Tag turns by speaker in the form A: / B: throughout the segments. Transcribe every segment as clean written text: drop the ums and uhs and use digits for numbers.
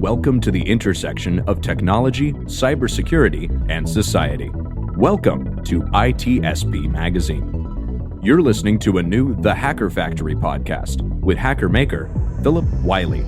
A: Welcome to the intersection of technology, cybersecurity, and society. Welcome to ITSP Magazine. You're listening to a new The Hacker Factory podcast with hacker maker Phillip Wylie.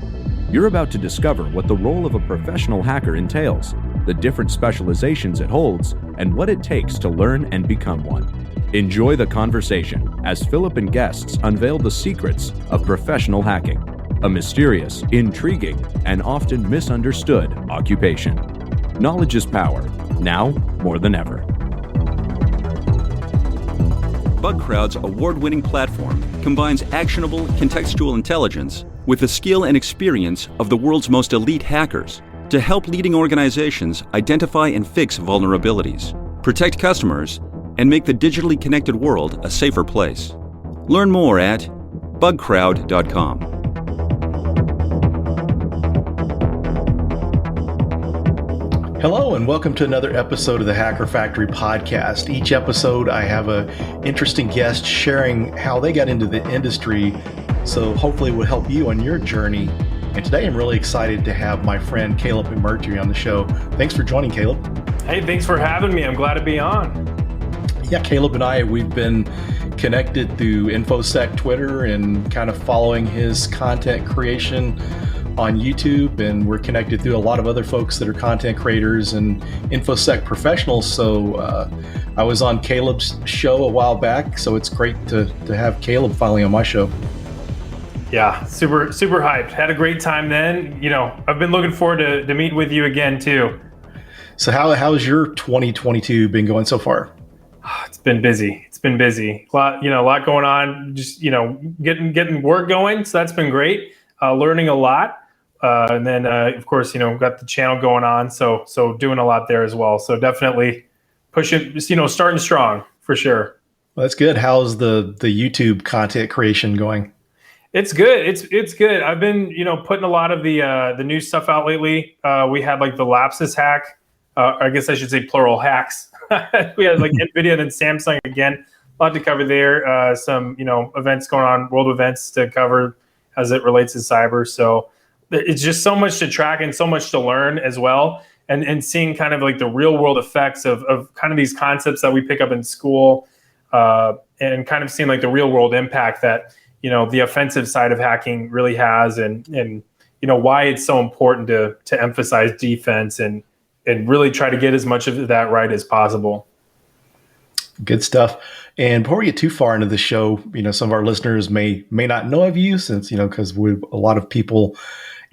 A: You're about to discover what the role of a professional hacker entails, the different specializations it holds, and what it takes to learn and become one. Enjoy the conversation as Phillip and guests unveil the secrets of professional hacking, a mysterious, intriguing, and often misunderstood occupation. Knowledge is power, now more than ever.
B: BugCrowd's award-winning platform combines actionable contextual intelligence with the skill and experience of the world's most elite hackers to help leading organizations identify and fix vulnerabilities, protect customers, and make the digitally connected world a safer place. Learn more at bugcrowd.com.
C: Hello and welcome to another episode of the Hacker Factory podcast. Each episode I have an interesting guest sharing how they got into the industry, so hopefully it will help you on your journey. And today I'm really excited to have my friend Phillip McMurtrey on the show. Thanks for joining, Phillip.
D: Hey, thanks for having me. I'm glad to be on.
C: Yeah, Phillip and I, we've been connected through InfoSec Twitter and kind of following his content creation on YouTube, and we're connected through a lot of other folks that are content creators and InfoSec professionals. So I was on Caleb's show a while back, so it's great to have Phillip finally on my show.
D: Yeah, super hyped. Had a great time then. You know, I've been looking forward to meet with you again too.
C: So how's your 2022 been going so far?
D: It's been busy. A lot going on. Just getting work going. So that's been great. Learning a lot. And then, of course, got the channel going on, so doing a lot there as well. So definitely pushing, starting strong for sure.
C: Well, that's good. How's the YouTube content creation going?
D: It's good. It's good. I've been, putting a lot of the new stuff out lately. We had like the Lapsus hack. I guess I should say plural hacks. We had like NVIDIA and Samsung again. A lot to cover there. Some, events going on, world events to cover as it relates to cyber. So it's just so much to track and so much to learn as well. And seeing kind of like the real world effects of kind of these concepts that we pick up in school, and kind of seeing like the real world impact that, the offensive side of hacking really has, and why it's so important to emphasize defense and really try to get as much of that right as possible.
C: Good stuff. And before we get too far into the show, some of our listeners may not know of you, since, because a lot of people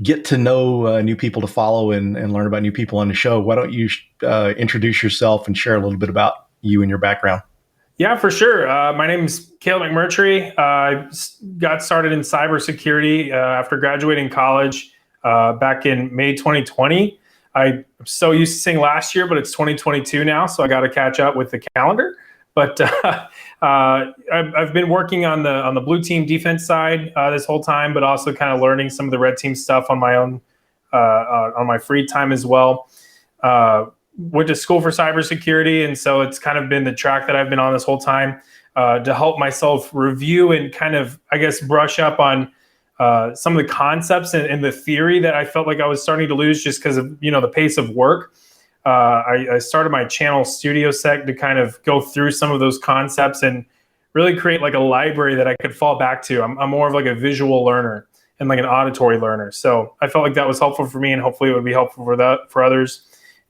C: get to know new people to follow and learn about new people on the show. Why don't you introduce yourself and share a little bit about you and your background?
D: Yeah, for sure. My name is Phillip McMurtrey. I got started in cybersecurity after graduating college back in May 2020. I'm so used to saying last year, but it's 2022 now, so I got to catch up with the calendar. But I've been working on the blue team defense side this whole time, but also kind of learning some of the red team stuff on my own on my free time as well. Went to school for cybersecurity, and so it's kind of been the track that I've been on this whole time to help myself review and kind of, I guess, brush up on some of the concepts and the theory that I felt like I was starting to lose just because of the pace of work. I started my channel StudioSec to kind of go through some of those concepts and really create like a library that I could fall back to. I'm more of like a visual learner and like an auditory learner. So I felt like that was helpful for me, and hopefully it would be helpful for others.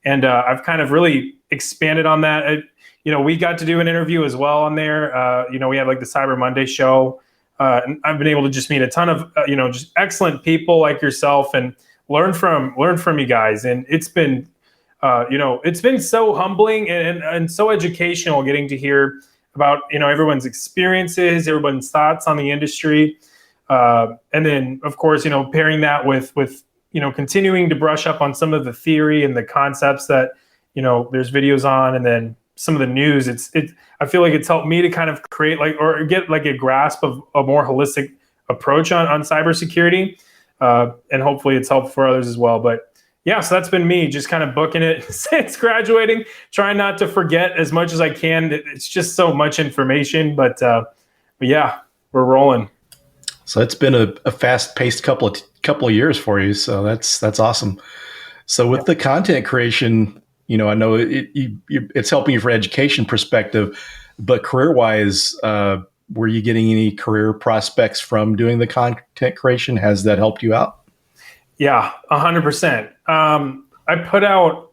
D: And I've kind of really expanded on that. We got to do an interview as well on there. We have like the Cyber Monday show. And I've been able to just meet a ton of, just excellent people like yourself and learn from you guys. And it's been, it's been so humbling and so educational getting to hear about, everyone's experiences, everyone's thoughts on the industry. And then, of course, pairing that with continuing to brush up on some of the theory and the concepts that, there's videos on, and then some of the news. I feel like it's helped me to kind of create or get like a grasp of a more holistic approach on cybersecurity. And hopefully it's helpful for others as well. But yeah, so that's been me just kind of booking it since graduating, trying not to forget as much as I can. It's just so much information, but yeah, we're rolling.
C: So it's been a fast-paced couple of years for you. So that's awesome. So with the content creation, I know it's helping you from education perspective, but career-wise, were you getting any career prospects from doing the content creation? Has that helped you out?
D: Yeah, 100%. I put out,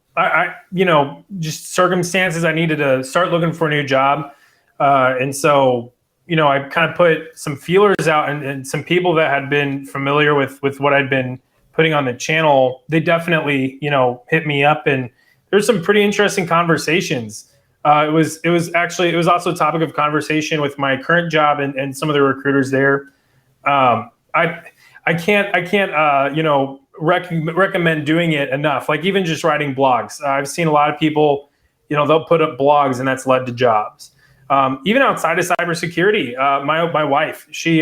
D: just circumstances. I needed to start looking for a new job. And so, I kind of put some feelers out, and some people that had been familiar with what I'd been putting on the channel, they definitely, hit me up, and there's some pretty interesting conversations. It was also a topic of conversation with my current job and some of the recruiters there. I can't recommend doing it enough. Like even just writing blogs. I've seen a lot of people, they'll put up blogs and that's led to jobs. Even outside of cybersecurity, my wife, she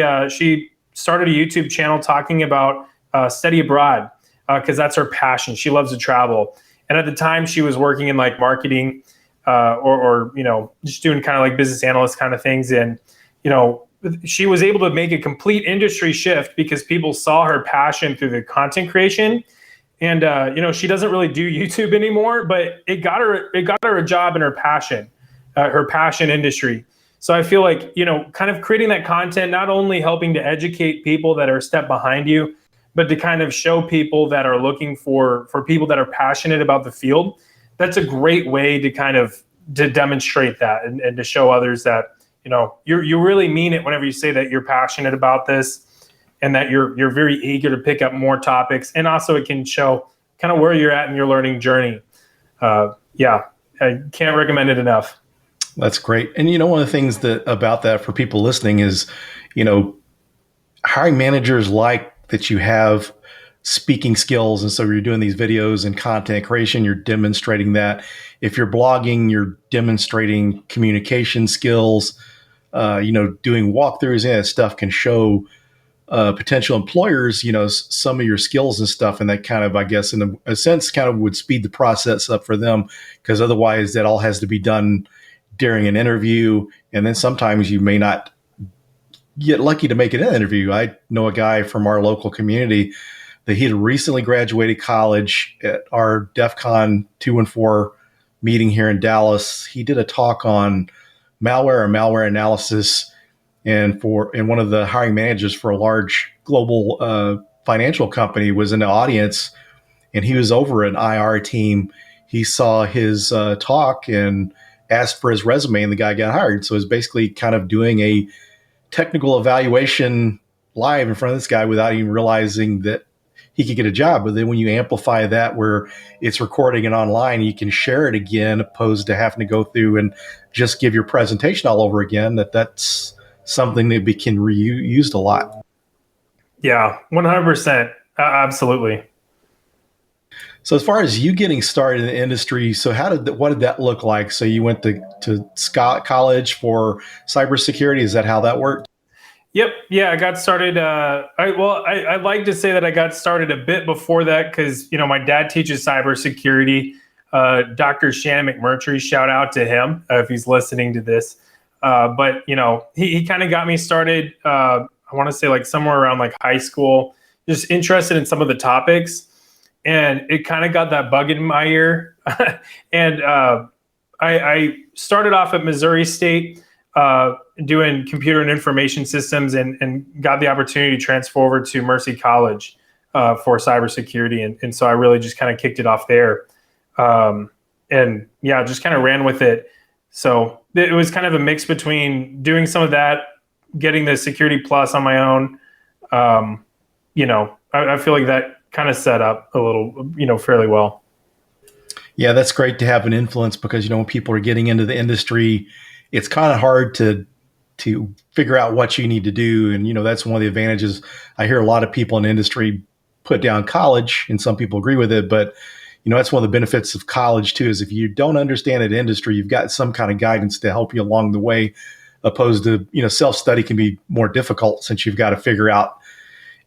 D: started a YouTube channel talking about study abroad because that's her passion. She loves to travel. And at the time she was working in like marketing or just doing kind of like business analyst kind of things. And, she was able to make a complete industry shift because people saw her passion through the content creation. And, she doesn't really do YouTube anymore, but it got her a job in her passion industry. So I feel like, kind of creating that content, not only helping to educate people that are a step behind you, but to kind of show people that are looking for people that are passionate about the field. That's a great way to kind of to demonstrate that and to show others that, you really mean it whenever you say that you're passionate about this and that you're very eager to pick up more topics. And also it can show kind of where you're at in your learning journey. I can't recommend it enough.
C: That's great. And, one of the things about that for people listening is, hiring managers like that you have speaking skills. And so you're doing these videos and content creation, you're demonstrating that. If you're blogging, you're demonstrating communication skills, doing walkthroughs and that stuff can show potential employers, some of your skills and stuff. And that kind of, I guess, in a sense, kind of would speed the process up for them, because otherwise that all has to be done during an interview. And then sometimes you may not get lucky to make an interview. I know a guy from our local community that he had recently graduated college at our DEF CON 2 and 4 meeting here in Dallas. He did a talk on malware and malware analysis, and one of the hiring managers for a large global financial company was in the audience, and he was over an IR team. He saw his talk and asked for his resume, and the guy got hired. So it was basically kind of doing a technical evaluation live in front of this guy without even realizing that he could get a job. But then when you amplify that where it's recording and online, you can share it again, opposed to having to go through and just give your presentation all over again. That's something that can be reused a lot.
D: Yeah, 100%. Absolutely.
C: So as far as you getting started in the industry, so what did that look like? So you went to college for cybersecurity. Is that how that worked?
D: Yep. Yeah, I got started. I'd like to say that I got started a bit before that because, my dad teaches cybersecurity. Dr. Shannon McMurtrey, shout out to him if he's listening to this. But he kind of got me started, I want to say like somewhere around like high school, just interested in some of the topics. And it kind of got that bug in my ear. And I started off at Missouri State doing computer and information systems and got the opportunity to transfer over to Mercy College for cybersecurity. And so I really just kind of kicked it off there. Just kind of ran with it. So it was kind of a mix between doing some of that, getting the Security Plus on my own. I feel like that kind of set up a little, fairly well.
C: Yeah, that's great to have an influence because, when people are getting into the industry, it's kind of hard to figure out what you need to do. And, that's one of the advantages. I hear a lot of people in the industry put down college, and some people agree with it. But, that's one of the benefits of college, too, is if you don't understand an industry, you've got some kind of guidance to help you along the way, opposed to, self-study can be more difficult since you've got to figure out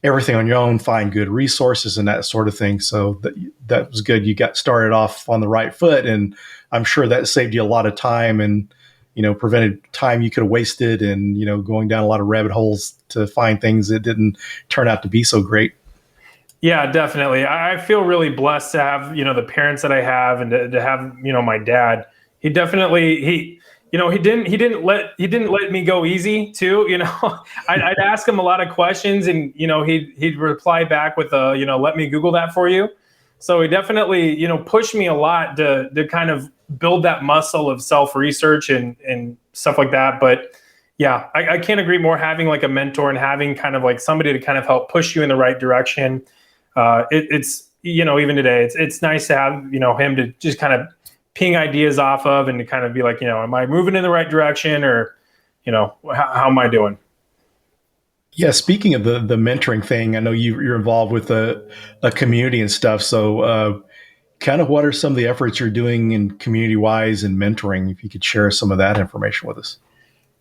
C: everything on your own, find good resources and that sort of thing. So that was good. You got started off on the right foot, and I'm sure that saved you a lot of time and prevented time you could have wasted and, going down a lot of rabbit holes to find things that didn't turn out to be so great.
D: Yeah, definitely. I feel really blessed to have, the parents that I have, and to have, my dad. He definitely, he didn't let me go easy too. I'd ask him a lot of questions, and, he'd reply back with let me Google that for you. So he definitely, pushed me a lot to kind of build that muscle of self-research and stuff like that. But yeah, I can't agree more, having like a mentor and having kind of like somebody to kind of help push you in the right direction. It's even today, it's nice to have, him to just kind of ping ideas off of, and to kind of be like, am I moving in the right direction, or, how am I doing?
C: Yeah, speaking of the mentoring thing, I know you're involved with a community and stuff. So kind of what are some of the efforts you're doing in community-wise and mentoring, if you could share some of that information with us?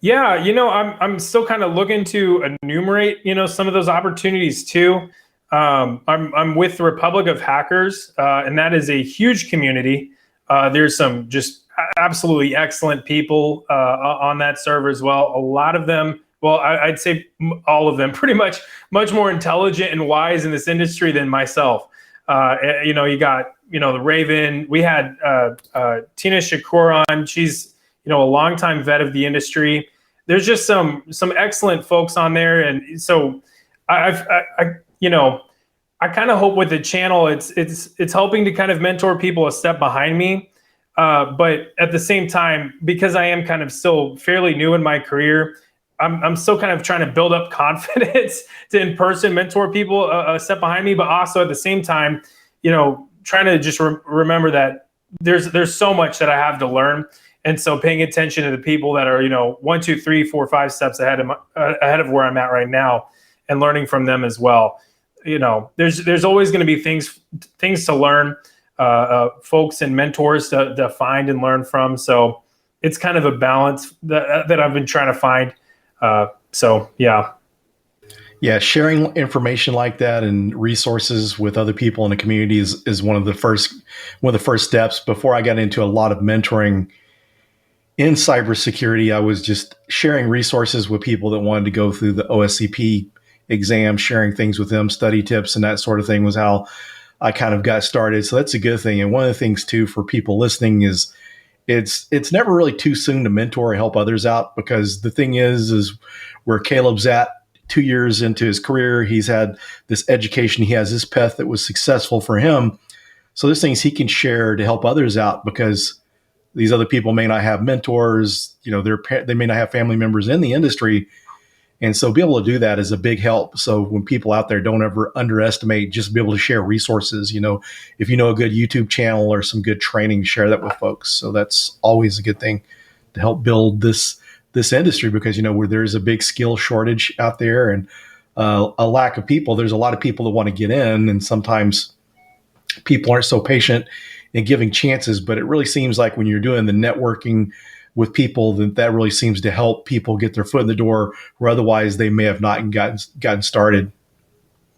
D: Yeah, I'm still kind of looking to enumerate, some of those opportunities too. I'm with the Republic of Hackers, and that is a huge community. There's some just absolutely excellent people on that server as well. A lot of them, well, I'd say all of them, pretty much more intelligent and wise in this industry than myself. You got, the Raven. We had Tina Shakur on. She's, a longtime vet of the industry. There's just some excellent folks on there, and so I kind of hope with the channel, it's helping to kind of mentor people a step behind me. But at the same time, because I am kind of still fairly new in my career, I'm still kind of trying to build up confidence to in person mentor people a step behind me. But also at the same time, trying to just remember that there's so much that I have to learn. And so paying attention to the people that are, 1, 2, 3, 4, 5 steps ahead of where I'm at right now, and learning from them as well. There's always going to be things to learn, folks and mentors to find and learn from. So it's kind of a balance that I've been trying to find.
C: Yeah, sharing information like that and resources with other people in the community is one of the first steps. Before I got into a lot of mentoring in cybersecurity, I was just sharing resources with people that wanted to go through the OSCP exam, sharing things with them, study tips, and that sort of thing was how I kind of got started. So that's a good thing. And one of the things too for people listening is it's never really too soon to mentor or help others out, because the thing is where Caleb's at 2 years into his career, he's had this education, he has this path that was successful for him. So there's things he can share to help others out, because these other people may not have mentors, they may not have family members in the industry. And so be able to do that is a big help. So when people out there, don't ever underestimate, just be able to share resources. If you know a good YouTube channel or some good training, share that with folks. So that's always a good thing to help build this industry, because, where there's a big skill shortage out there and a lack of people, there's a lot of people that want to get in. And sometimes people aren't so patient in giving chances, but it really seems like when you're doing the networking with people, that really seems to help people get their foot in the door where otherwise they may have not gotten started.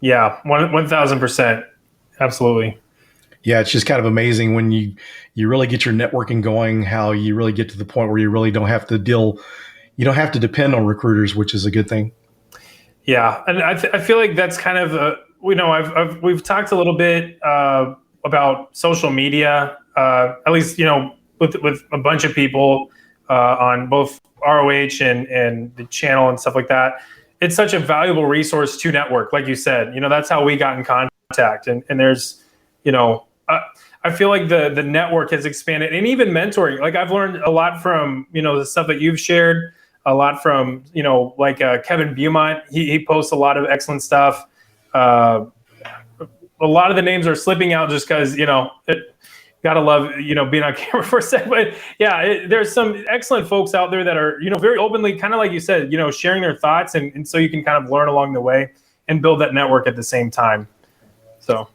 D: Yeah, 1,000%. Absolutely.
C: Yeah, it's just kind of amazing when you really get your networking going, how you really get to the point where you really don't have to depend on recruiters, which is a good thing. Yeah,
D: and I feel like that's kind of we've talked a little bit about social media, at least with a bunch of people on both ROH and the channel and stuff like that. It's such a valuable resource to network, like you said. That's how we got in contact, and there's I feel like the network has expanded, and even mentoring. Like I've learned a lot from the stuff that you've shared, a lot from Kevin Beaumont. He posts a lot of excellent stuff. A lot of the names are slipping out just because gotta love being on camera for a second. But yeah, there's some excellent folks out there that are very openly, kind of like you said, sharing their thoughts, and so you can kind of learn along the way and build that network at the same time.
C: So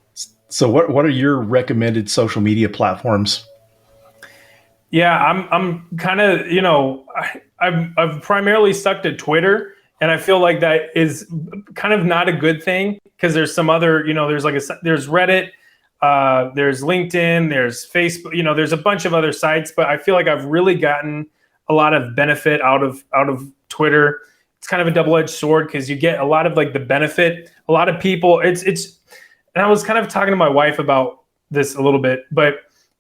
C: what are your recommended social media platforms?
D: Yeah, I'm kind of I've primarily stuck to Twitter, and I feel like that is kind of not a good thing, because there's some other there's Reddit, there's LinkedIn, there's Facebook, there's a bunch of other sites, but I feel like I've really gotten a lot of benefit out of Twitter. It's kind of a double-edged sword because you get a lot of like the benefit. A lot of people, it's, and I was kind of talking to my wife about this a little bit, but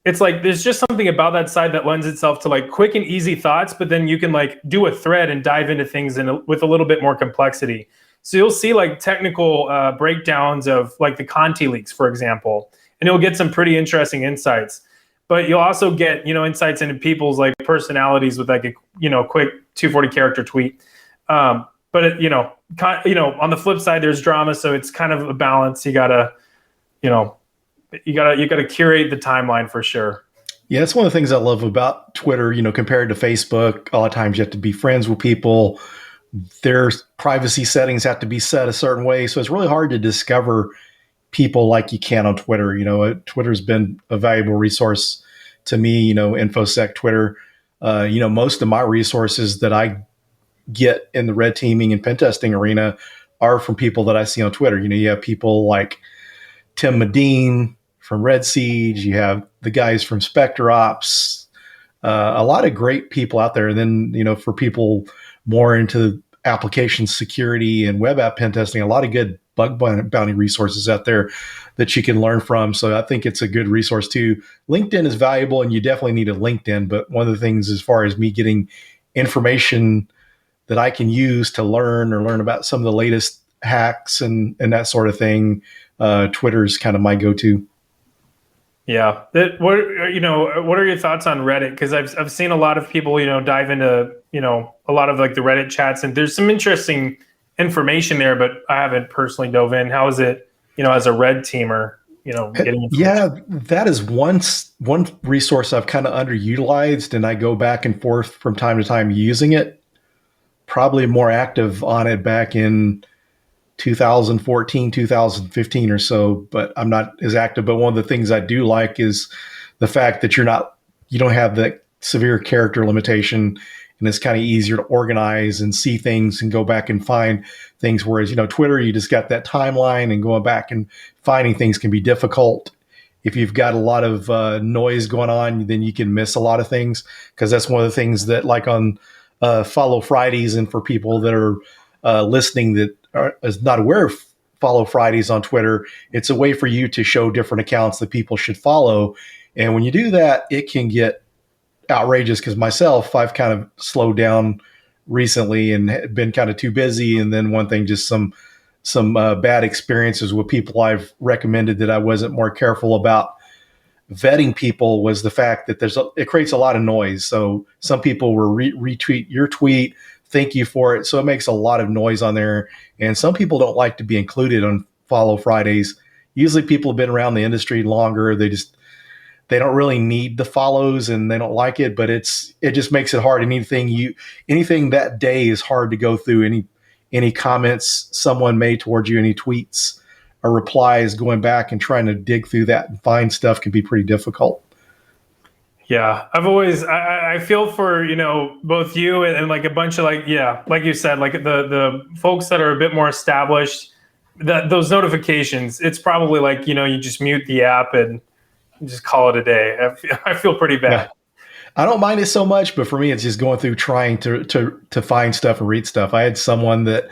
D: it's like there's just something about that side that lends itself to like quick and easy thoughts, but then you can like do a thread and dive into things with a little bit more complexity. So you'll see like technical breakdowns of like the Conti leaks, for example, and you'll get some pretty interesting insights. But you'll also get, insights into people's like personalities with like a, quick 240 character tweet. But on the flip side, there's drama, so it's kind of a balance. You gotta curate the timeline for sure.
C: Yeah, that's one of the things I love about Twitter. Compared to Facebook, a lot of times you have to be friends with people. Their privacy settings have to be set a certain way, so it's really hard to discover people like you can on Twitter. Twitter's been a valuable resource to me. InfoSec Twitter. Most of my resources that I get in the red teaming and pen testing arena are from people that I see on Twitter. You have people like Tim Medine from Red Siege. You have the guys from Spectre Ops. A lot of great people out there. And then, for people more into application security and web app pen testing, a lot of good bug bounty resources out there that you can learn from. So I think it's a good resource too. LinkedIn is valuable and you definitely need a LinkedIn. But one of the things as far as me getting information that I can use to learn about some of the latest hacks and that sort of thing, Twitter is kind of my go-to.
D: Yeah. What are your thoughts on Reddit? Because I've seen a lot of people, dive into, a lot of like the Reddit chats, and there's some interesting information there, but I haven't personally dove in. How is it, as a red teamer, getting information?
C: Yeah, that is one resource I've kind of underutilized, and I go back and forth from time to time using it. Probably more active on it back in 2014, 2015 or so, but I'm not as active. But one of the things I do like is the fact that you don't have that severe character limitation, and it's kind of easier to organize and see things and go back and find things. Whereas, Twitter, you just got that timeline, and going back and finding things can be difficult. If you've got a lot of noise going on, then you can miss a lot of things, because that's one of the things that, like on Follow Fridays, and for people that are listening that is not aware of Follow Fridays on Twitter, it's a way for you to show different accounts that people should follow. And when you do that, it can get outrageous, because myself, I've kind of slowed down recently and been kind of too busy. And then one thing, just some bad experiences with people I've recommended that I wasn't more careful about vetting people, was the fact that it creates a lot of noise. So some people will retweet your tweet, thank you for it. So it makes a lot of noise on there. And some people don't like to be included on Follow Fridays. Usually people have been around the industry longer. They don't really need the follows, and they don't like it, but it just makes it hard. Anything that day is hard to go through. Any comments someone made towards you, any tweets or replies, going back and trying to dig through that and find stuff can be pretty difficult.
D: Yeah, I feel for, both you and like a bunch of like you said, like the folks that are a bit more established, those notifications, it's probably like, you just mute the app and just call it a day. I feel pretty bad.
C: Yeah. I don't mind it so much, but for me, it's just going through trying to find stuff and read stuff. I had someone that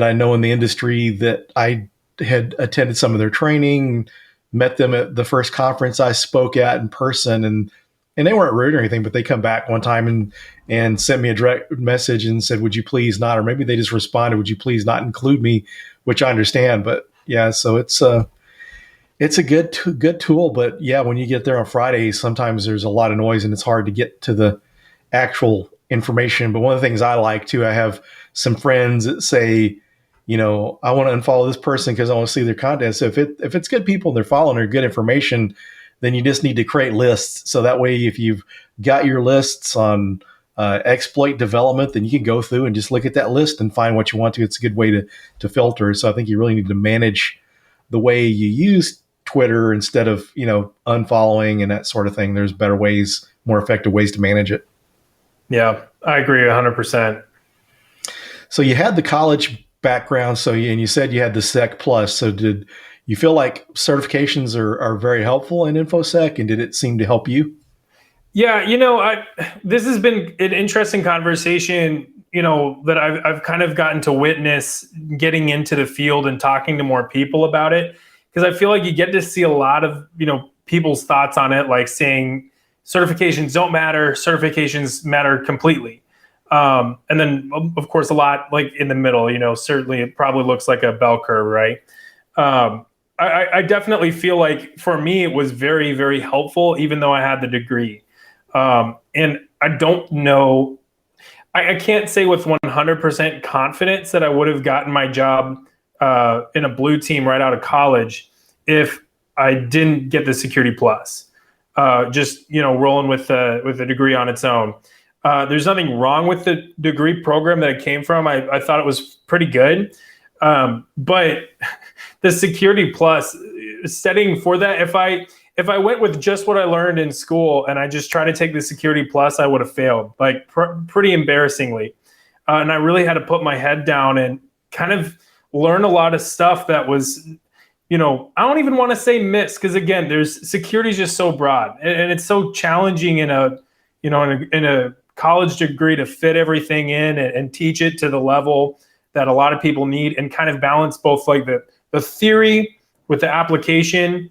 C: I know in the industry that I had attended some of their training, met them at the first conference I spoke at in person, and they weren't rude or anything, but they come back one time and sent me a direct message and said, would you please not, or maybe they just responded, would you please not include me, which I understand. But yeah, so it's a good tool. But yeah, when you get there on Fridays, sometimes there's a lot of noise and it's hard to get to the actual information. But one of the things I like too, I have some friends that say, I want to unfollow this person because I want to see their content. So if it's good people and they're following or good information, then you just need to create lists. So that way, if you've got your lists on exploit development, then you can go through and just look at that list and find what you want to. It's a good way to filter. So I think you really need to manage the way you use Twitter instead of, unfollowing and that sort of thing. There's better ways, more effective ways to manage it.
D: Yeah, I agree 100%.
C: So you had the college background. And you said you had the Sec Plus. So did you feel like certifications are very helpful in InfoSec, and did it seem to help you?
D: Yeah, this has been an interesting conversation, that I've kind of gotten to witness getting into the field and talking to more people about it. Because I feel like you get to see a lot of, people's thoughts on it, like saying certifications don't matter, certifications matter completely. And then, of course, a lot like in the middle, certainly it probably looks like a bell curve, right? I definitely feel like for me, it was very, very helpful, even though I had the degree. And I don't know, I can't say with 100% confidence that I would have gotten my job in a blue team right out of college if I didn't get the Security Plus. Just rolling with the degree on its own. There's nothing wrong with the degree program that it came from. I thought it was pretty good, but the Security Plus studying for that, if I went with just what I learned in school and I just tried to take the Security Plus, I would have failed, like pretty embarrassingly. And I really had to put my head down and kind of learn a lot of stuff that was, I don't even want to say myths, because again, security is just so broad, and it's so challenging in a college degree to fit everything in and teach it to the level that a lot of people need, and kind of balance both like the theory with the application.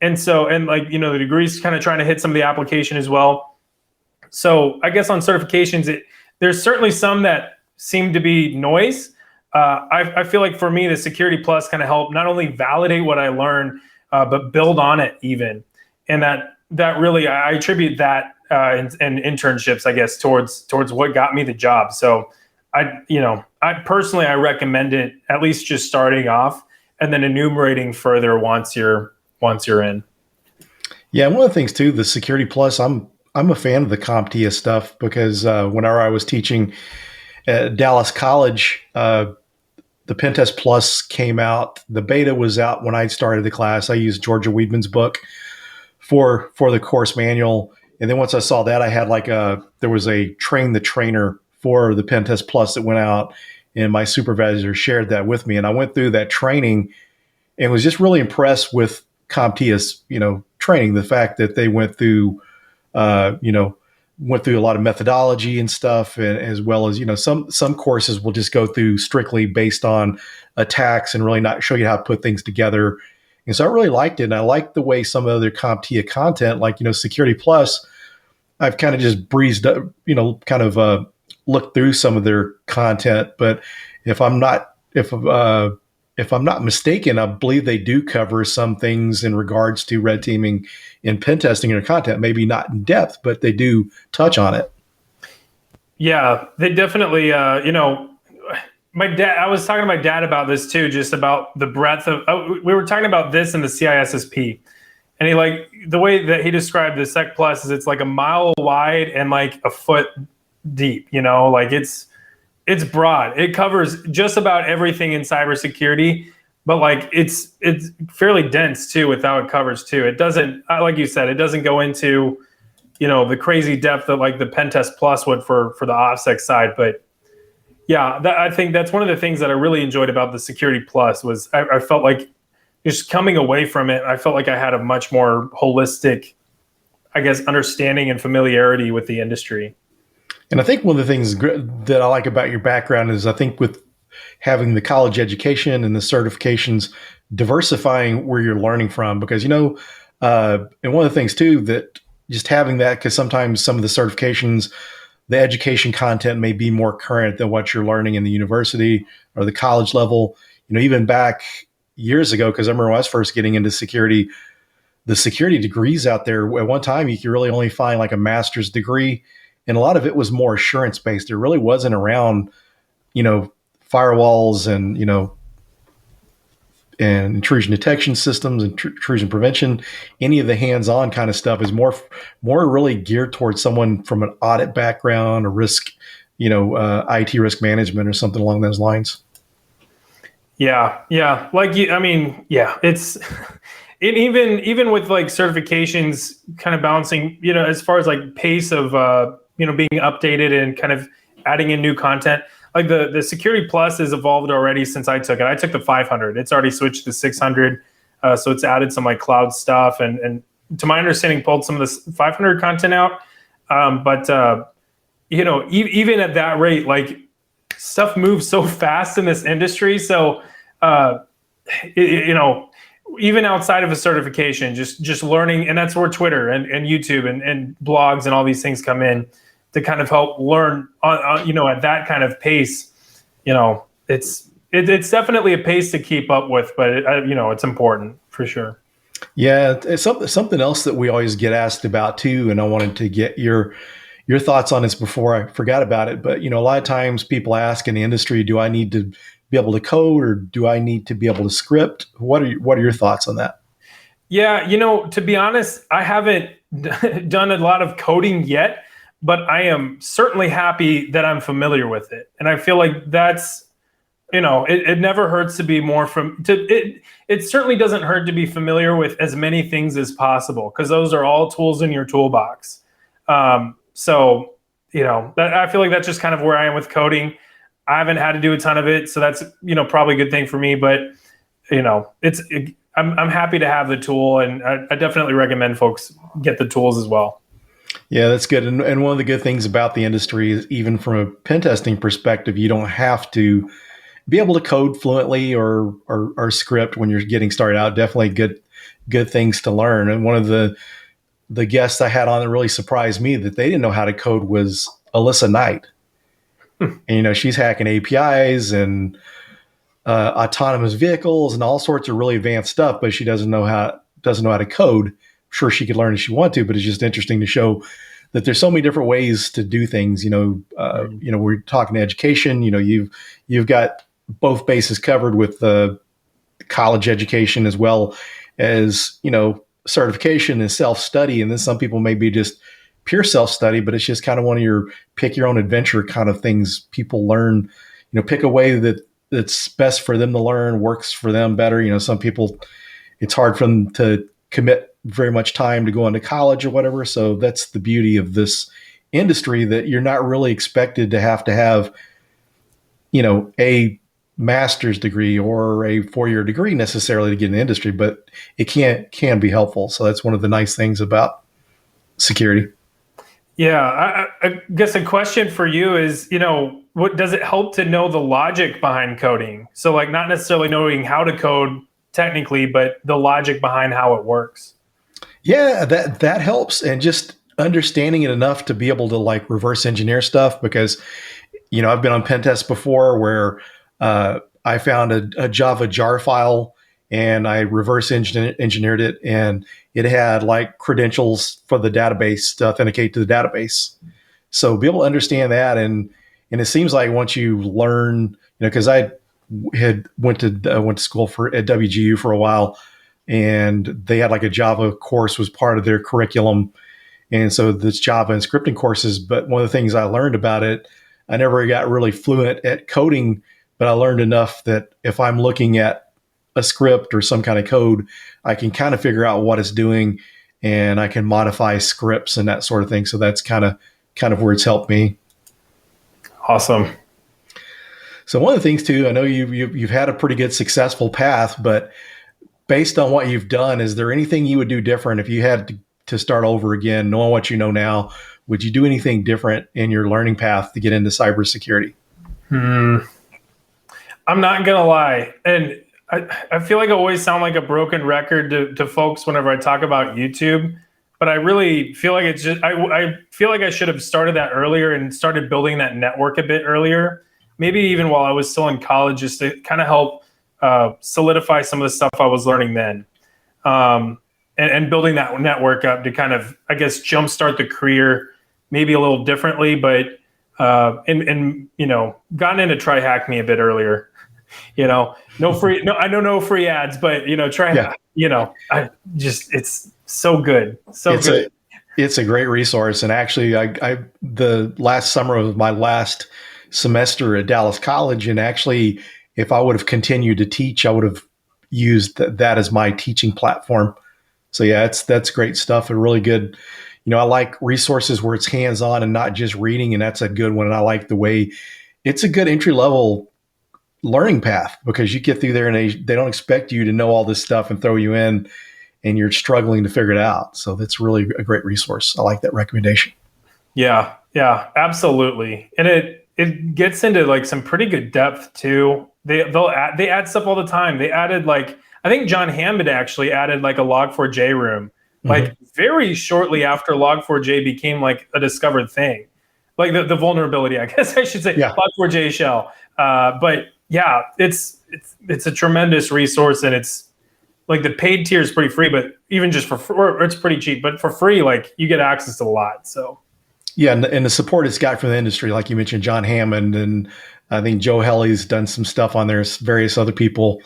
D: And so, the degree's kind of trying to hit some of the application as well. So I guess on certifications, there's certainly some that seem to be noise. I feel like for me, the Security Plus kind of helped not only validate what I learned, but build on it even. And that really, I attribute that and internships, I guess, towards what got me the job. So I personally, I recommend it, at least just starting off and then enumerating further once you're in.
C: Yeah, one of the things too, the Security Plus, I'm a fan of the CompTIA stuff, because whenever I was teaching at Dallas College, the Pentest Plus came out. The beta was out when I started the class. I used Georgia Weidman's book for the course manual. And then once I saw that, I had there was a train the trainer for the Pentest Plus that went out, and my supervisor shared that with me. And I went through that training and was just really impressed with CompTIA's, training. The fact that they went through a lot of methodology and stuff, and as well as, some courses will just go through strictly based on attacks and really not show you how to put things together. And so I really liked it. And I liked the way some of the other CompTIA content, like, Security Plus, I've kind of just breezed up, looked through some of their content. But if I'm not mistaken, I believe they do cover some things in regards to red teaming and pen testing in their content, maybe not in depth, but they do touch on it.
D: Yeah, they definitely, my dad, I was talking to my dad about this too, just about the breadth of, we were talking about this in the CISSP, and the way that he described the Sec Plus is it's like a mile wide and like a foot deep, it's broad. It covers just about everything in cybersecurity, but it's fairly dense too with how it covers too. It doesn't, like you said, it doesn't go into, the crazy depth that like the Pentest Plus would for the OffSec side. But yeah, I think that's one of the things that I really enjoyed about the Security Plus was I felt like just coming away from it, I felt like I had a much more holistic, I guess, understanding and familiarity with the industry.
C: And I think one of the things that I like about your background is I think with having the college education and the certifications, diversifying where you're learning from, because, and one of the things too, that just having that, because sometimes some of the certifications, the education content may be more current than what you're learning in the university or the college level. Even back years ago, because I remember when I was first getting into security, the security degrees out there, at one time you could really only find like a master's degree. And a lot of it was more assurance based. It really wasn't around, firewalls and, and intrusion detection systems and intrusion prevention. Any of the hands-on kind of stuff is more really geared towards someone from an audit background or risk, IT risk management or something along those lines.
D: Yeah. It's even with like certifications, kind of balancing, as far as like pace of being updated and kind of adding in new content. Like the Security Plus has evolved already since I took it. I took the 500. It's already switched to 600. So it's added some like cloud stuff and to my understanding pulled some of the 500 content out. But even at that rate, like stuff moves so fast in this industry. So, even outside of a certification, just learning, and that's where Twitter and YouTube and blogs and all these things come in to kind of help learn on at that kind of pace. It's definitely a pace to keep up with, but it's important for sure.
C: Yeah, it's something else that we always get asked about too, and I wanted to get your thoughts on this before I forgot about it. But a lot of times people ask in the industry, do I need to be able to code or do I need to be able to script? What are your thoughts on that?
D: Yeah, to be honest, I haven't done a lot of coding yet, but I am certainly happy that I'm familiar with it. And I feel like that's, it never hurts to be it certainly doesn't hurt to be familiar with as many things as possible, because those are all tools in your toolbox. So, I feel like that's just kind of where I am with coding. I haven't had to do a ton of it, so that's, probably a good thing for me, but, I'm happy to have the tool, and I definitely recommend folks get the tools as well.
C: Yeah, that's good. And one of the good things about the industry is, even from a pen testing perspective, you don't have to be able to code fluently or script when you're getting started out. Definitely good things to learn. And one of the guests I had on that really surprised me that they didn't know how to code was Alyssa Knight. And, she's hacking APIs and autonomous vehicles and all sorts of really advanced stuff, but she doesn't know how to code. I'm sure she could learn if she wanted to, but it's just interesting to show that there's so many different ways to do things. We're talking education. You've got both bases covered with the college education as well as certification and self-study. And then some people may be just pure self-study, but it's just kind of one of your pick your own adventure kind of things. People learn, pick a way that's best for them to learn, works for them better. Some people, it's hard for them to commit very much time to go into college or whatever. So that's the beauty of this industry, that you're not really expected to have a master's degree or a 4-year degree necessarily to get in the industry, but it can be helpful. So that's one of the nice things about security.
D: Yeah, I guess a question for you is, what does it help to know the logic behind coding? So like not necessarily knowing how to code technically, but the logic behind how it works.
C: Yeah, that helps. And just understanding it enough to be able to like reverse engineer stuff, because, I've been on pen tests before where I found a Java jar file and I reverse engineered it, and it had like credentials for the database to authenticate to the database. So be able to understand that. And it seems like once you learn, because I had went to school at WGU for a while, and they had like a Java course was part of their curriculum. And so this Java and scripting courses, but one of the things I learned about it, I never got really fluent at coding, but I learned enough that if I'm looking at a script or some kind of code, I can kind of figure out what it's doing, and I can modify scripts and that sort of thing. So that's kind of where it's helped me.
D: Awesome.
C: So one of the things too, I know you've had a pretty good successful path, but based on what you've done, is there anything you would do different if you had to start over again, knowing what you know now? Would you do anything different in your learning path to get into cybersecurity?
D: I'm not going to lie. And I feel like I always sound like a broken record to folks whenever I talk about YouTube, but I really feel like it's just, I feel like I should have started that earlier and started building that network a bit earlier, maybe even while I was still in college, just to kind of help solidify some of the stuff I was learning then. And building that network up to kind of, I guess, jumpstart the career maybe a little differently, but gotten into try hack me a bit earlier. No free ads, but try. Yeah. It's so good.
C: It's a great resource. And actually, I the last summer of my last semester at Dallas College, and actually, if I would have continued to teach, I would have used that as my teaching platform. So yeah, that's great stuff and really good. I like resources where it's hands-on and not just reading, and that's a good one. And I like the way it's a good entry-level learning path, because you get through there and they don't expect you to know all this stuff and throw you in, and you're struggling to figure it out. So that's really a great resource. I like that recommendation.
D: Yeah, yeah, absolutely. And it gets into like some pretty good depth too. They add stuff all the time. They added like, I think John Hammond actually added like a Log4j room, like very shortly after Log4j became like a discovered thing, like the vulnerability, I guess I should say,
C: Yeah.
D: Log4j shell. But yeah, it's a tremendous resource, and it's like the paid tier is pretty free, but even just or it's pretty cheap, but for free, like you get access to a lot. So.
C: Yeah, and the support it's got from the industry, like you mentioned, John Hammond, and I think Joe Helly's done some stuff on there. Various other people,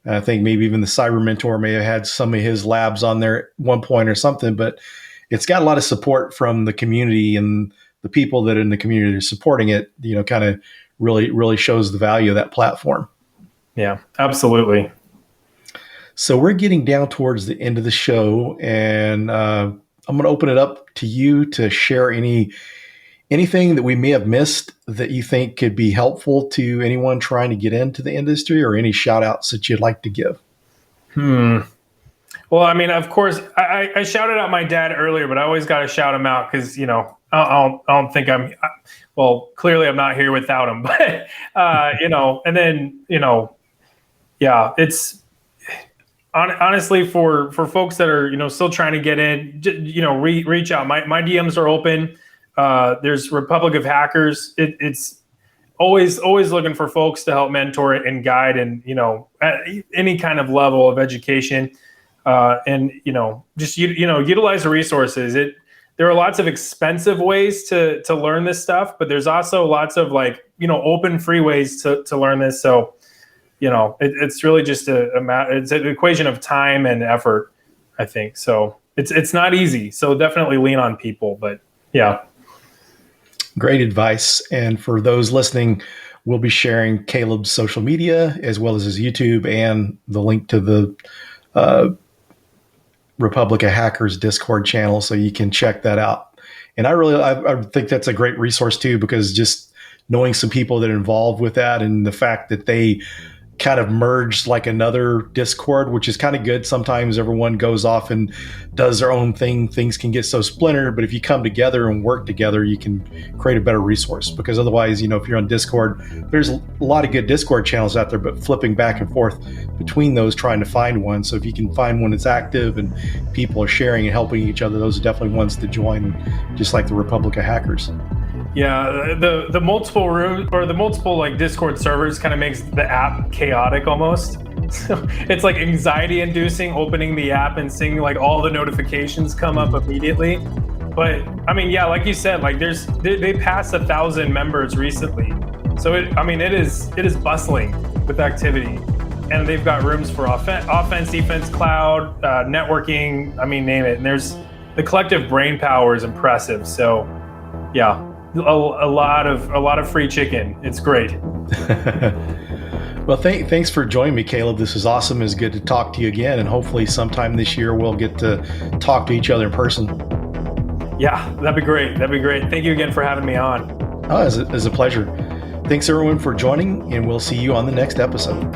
C: I think maybe even the Cyber Mentor may have had some of his labs on there at one point or something. But it's got a lot of support from the community, and the people that are in the community are supporting it. Kind of really shows the value of that platform.
D: Yeah, absolutely.
C: So we're getting down towards the end of the show, and I'm going to open it up to you to share anything that we may have missed that you think could be helpful to anyone trying to get into the industry, or any shout outs that you'd like to give.
D: Well, I mean, of course, I shouted out my dad earlier, but I always got to shout him out because, I don't think clearly I'm not here without him, but, and then, yeah, it's, honestly, for folks that are still trying to get in, reach out. My DMs are open. There's Republic of Hackers. It's always looking for folks to help mentor and guide, and at any kind of level of education, and just utilize the resources. There are lots of expensive ways to learn this stuff, but there's also lots of open free ways to learn this. So. It's really just it's an equation of time and effort, I think. So it's not easy. So definitely lean on people, but yeah.
C: Great advice. And for those listening, we'll be sharing Caleb's social media as well as his YouTube and the link to the Republic of Hackers Discord channel, so you can check that out. And I think that's a great resource too, because just knowing some people that are involved with that, and the fact that they kind of merged like another Discord, which is kind of good. Sometimes everyone goes off and does their own thing. Things can get so splintered, but if you come together and work together, you can create a better resource. Because otherwise, if you're on Discord, there's a lot of good Discord channels out there, but flipping back and forth between those, trying to find one. So if you can find one that's active and people are sharing and helping each other, those are definitely ones to join, just like the Republic of Hackers.
D: Yeah, the multiple rooms or the multiple Discord servers kind of makes the app chaotic almost. So it's like anxiety inducing opening the app and seeing all the notifications come up immediately. But I mean, yeah, like you said, they passed 1,000 members recently. So it is bustling with activity, and they've got rooms for offense, defense, cloud, networking. I mean, name it. And there's the collective brain power is impressive. So yeah. A lot of free chicken. It's great.
C: Well, thanks for joining me, Caleb. This is awesome. It's good to talk to you again, and hopefully sometime this year we'll get to talk to each other in person.
D: Yeah, that'd be great. Thank you again for having me on.
C: Oh, it's a pleasure. Thanks everyone for joining, and we'll see you on the next episode.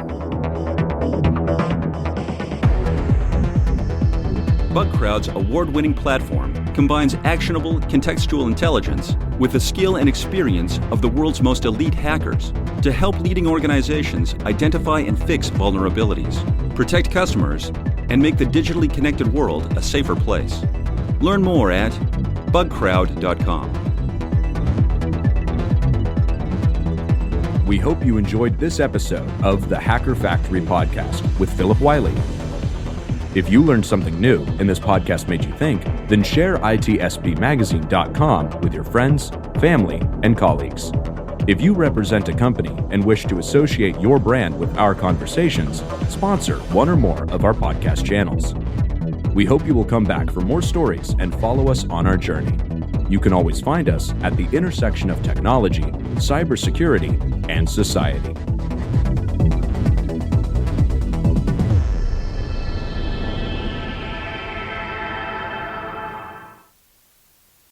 B: BugCrowd's award-winning platform combines actionable contextual intelligence with the skill and experience of the world's most elite hackers to help leading organizations identify and fix vulnerabilities, protect customers, and make the digitally connected world a safer place. Learn more at bugcrowd.com.
A: We hope you enjoyed this episode of the Hacker Factory podcast with Phillip Wylie. If you learned something new and this podcast made you think, then share itspmagazine.com with your friends, family, and colleagues. If you represent a company and wish to associate your brand with our conversations, sponsor one or more of our podcast channels. We hope you will come back for more stories and follow us on our journey. You can always find us at the intersection of technology, cybersecurity, and society.